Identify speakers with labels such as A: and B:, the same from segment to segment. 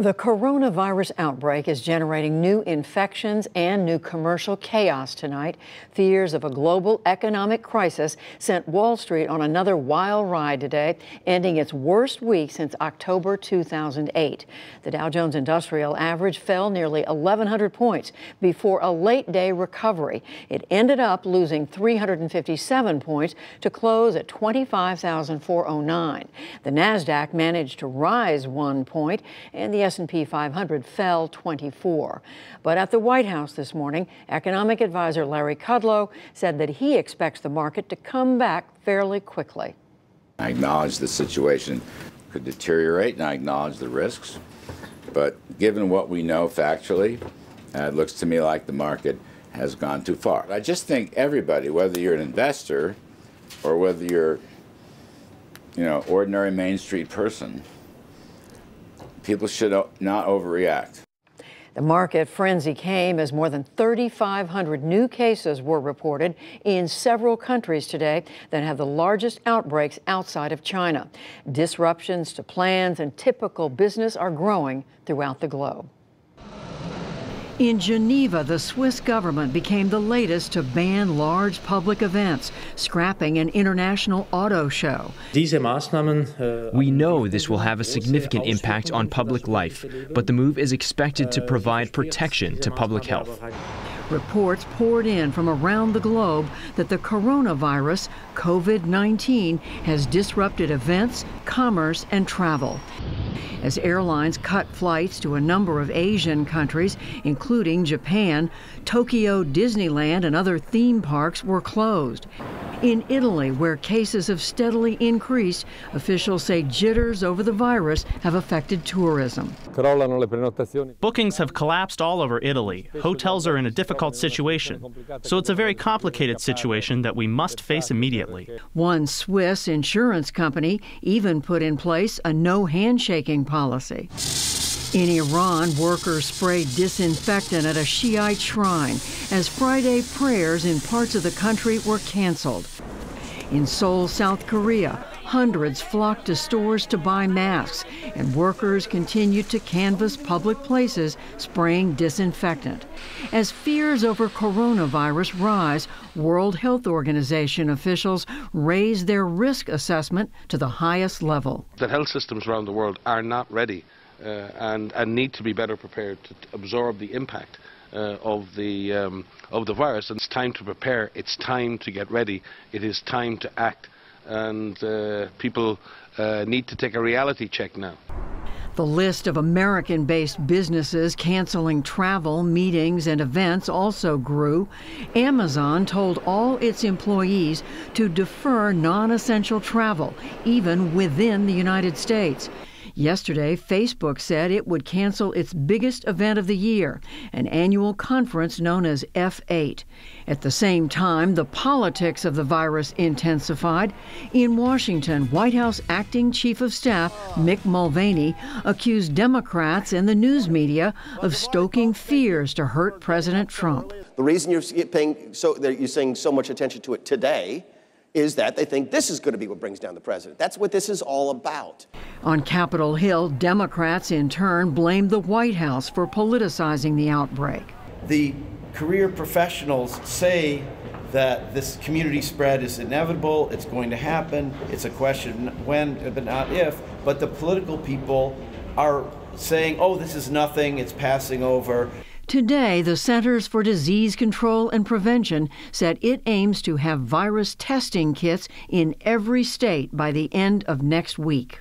A: The coronavirus outbreak is generating new infections and new commercial chaos tonight. Fears of a global economic crisis sent Wall Street on another wild ride today, ending its worst week since October 2008. The Dow Jones Industrial Average fell nearly 1,100 points before a late-day recovery. It ended up losing 357 points to close at 25,409. The Nasdaq managed to rise 1 point, and the S&P 500 fell 24. But at the White House this morning, economic advisor Larry Kudlow said that he expects the market to come back fairly quickly.
B: I acknowledge the situation could deteriorate, and I acknowledge the risks. But given what we know factually, it looks to me like the market has gone too far. I just think everybody, whether you're an investor or whether you're, ordinary Main Street person, people should not overreact.
A: The market frenzy came as more than 3,500 new cases were reported in several countries today that have the largest outbreaks outside of China. Disruptions to plans and typical business are growing throughout the globe. In Geneva, the Swiss government became the latest to ban large public events, scrapping an international auto show.
C: We know this will have a significant impact on public life, but the move is expected to provide protection to public health.
A: Reports poured in from around the globe that the coronavirus, COVID-19, has disrupted events, commerce, and travel. As airlines cut flights to a number of Asian countries, including Japan, Tokyo Disneyland and other theme parks were closed. In Italy, where cases have steadily increased, officials say jitters over the virus have affected tourism.
D: Bookings have collapsed all over Italy. Hotels are in a difficult situation. So it's a very complicated situation that we must face immediately.
A: One Swiss insurance company even put in place a no handshaking policy. In Iran, workers sprayed disinfectant at a Shiite shrine as Friday prayers in parts of the country were canceled. In Seoul, South Korea, hundreds flocked to stores to buy masks, and workers continued to canvass public places spraying disinfectant. As fears over coronavirus rise, World Health Organization officials raise their risk assessment to the highest level.
E: The health systems around the world are not ready and need to be better prepared to absorb the impact of the virus. And it's time to prepare. It's time to get ready. It is time to act. And people need to take a reality check now.
A: The list of American-based businesses canceling travel, meetings, and events also grew. Amazon told all its employees to defer non-essential travel, even within the United States. Yesterday, Facebook said it would cancel its biggest event of the year, an annual conference known as F8. At the same time, the politics of the virus intensified. In Washington, White House acting Chief of Staff Mick Mulvaney accused Democrats and the news media of stoking fears to hurt President Trump.
F: The reason you're saying so much attention to it today is that they think this is going to be what brings down the president. That's what this is all about.
A: On Capitol Hill, Democrats in turn blamed the White House for politicizing the outbreak.
G: The career professionals say that this community spread is inevitable, it's going to happen, it's a question when, but not if. But the political people are saying, oh, this is nothing, it's passing over.
A: Today, the Centers for Disease Control and Prevention said it aims to have virus testing kits in every state by the end of next week.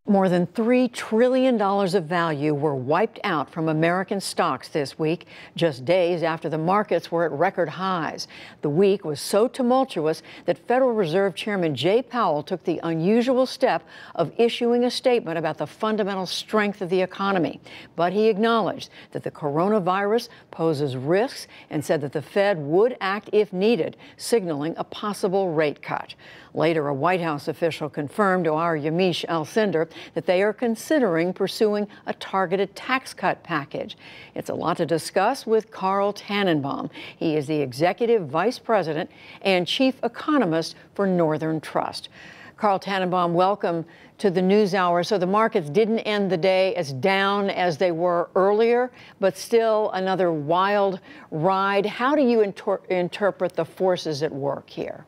A: More than $3 trillion of value were wiped out from American stocks this week, just days after the markets were at record highs. The week was so tumultuous that Federal Reserve Chairman Jay Powell took the unusual step of issuing a statement about the fundamental strength of the economy. But he acknowledged that the coronavirus poses risks and said that the Fed would act if needed, signaling a possible rate cut. Later, a White House official confirmed to our Yamiche Alcindor that they are considering pursuing a targeted tax cut package. It's a lot to discuss with Carl Tannenbaum. He is the Executive Vice President and Chief Economist for Northern Trust. Carl Tannenbaum, welcome to the NewsHour. So the markets didn't end the day as down as they were earlier, but still another wild ride. How do you interpret the forces at work here?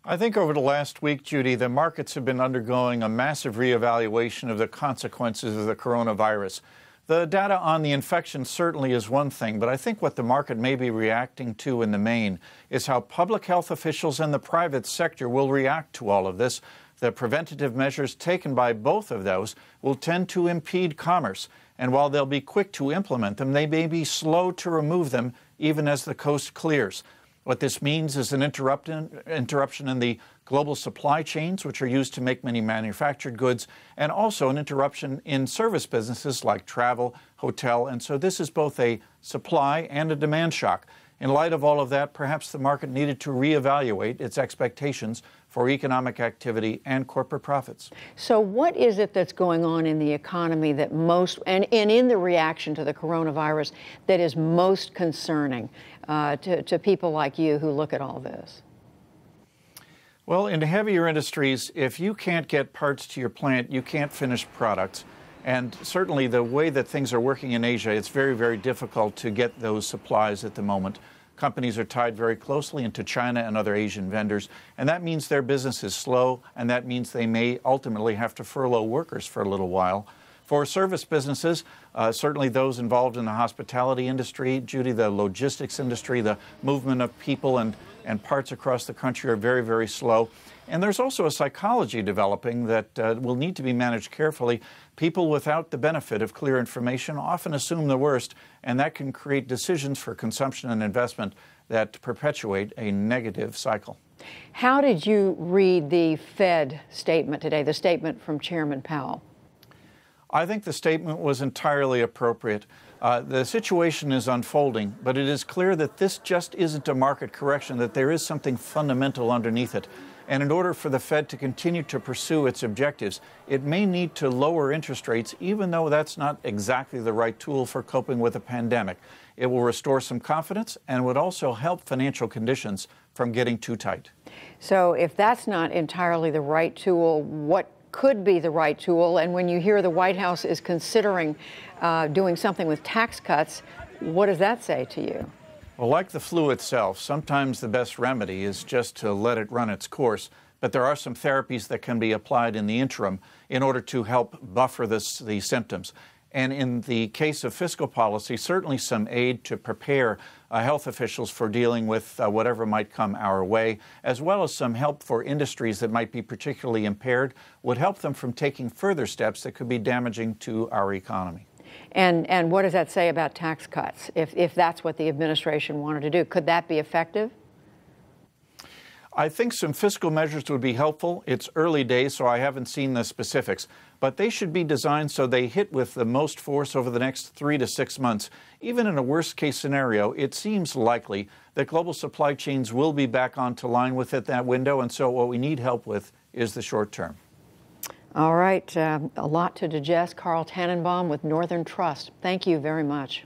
H: I think over the last week, Judy, the markets have been undergoing a massive reevaluation of the consequences of the coronavirus. The data on the infection certainly is one thing, but I think what the market may be reacting to in the main is how public health officials and the private sector will react to all of this. The preventative measures taken by both of those will tend to impede commerce, and while they'll be quick to implement them, they may be slow to remove them even as the coast clears. What this means is an interruption in the global supply chains, which are used to make many manufactured goods, and also an interruption in service businesses like travel, hotel, and so this is both a supply and a demand shock. In light of all of that, perhaps the market needed to reevaluate its expectations for economic activity and corporate profits.
A: So what is it that's going on in the economy that most, and in the reaction to the coronavirus, that is most concerning to people like you who look at all this?
H: Well, in heavier industries, if you can't get parts to your plant, you can't finish products. And certainly the way that things are working in Asia, it's very, very difficult to get those supplies at the moment. Companies are tied very closely into China and other Asian vendors, and that means their business is slow, and that means they may ultimately have to furlough workers for a little while. For service businesses, certainly those involved in the hospitality industry, Judy, the logistics industry, the movement of people and parts across the country are very, very slow. And there's also a psychology developing that will need to be managed carefully. People without the benefit of clear information often assume the worst, and that can create decisions for consumption and investment that perpetuate a negative cycle.
A: How did you read the Fed statement today, the statement from Chairman Powell?
H: I think the statement was entirely appropriate. The situation is unfolding, but it is clear that this just isn't a market correction, that there is something fundamental underneath it. And in order for the Fed to continue to pursue its objectives, it may need to lower interest rates, even though that's not exactly the right tool for coping with a pandemic. It will restore some confidence and would also help financial conditions from getting too tight.
A: So if that's not entirely the right tool, what could be the right tool? And when you hear the White House is considering doing something with tax cuts, what does that say to you?
H: Well, like the flu itself, sometimes the best remedy is just to let it run its course. But there are some therapies that can be applied in the interim in order to help buffer the symptoms. And in the case of fiscal policy, certainly some aid to prepare health officials for dealing with whatever might come our way, as well as some help for industries that might be particularly impaired, would help them from taking further steps that could be damaging to our economy.
A: And what does that say about tax cuts, if that's what the administration wanted to do? Could that be effective?
H: I think some fiscal measures would be helpful. It's early days, so I haven't seen the specifics. But they should be designed so they hit with the most force over the next 3 to 6 months. Even in a worst-case scenario, it seems likely that global supply chains will be back onto line within that window, and so what we need help with is the short term.
A: All right, a lot to digest. Carl Tannenbaum with Northern Trust. Thank you very much.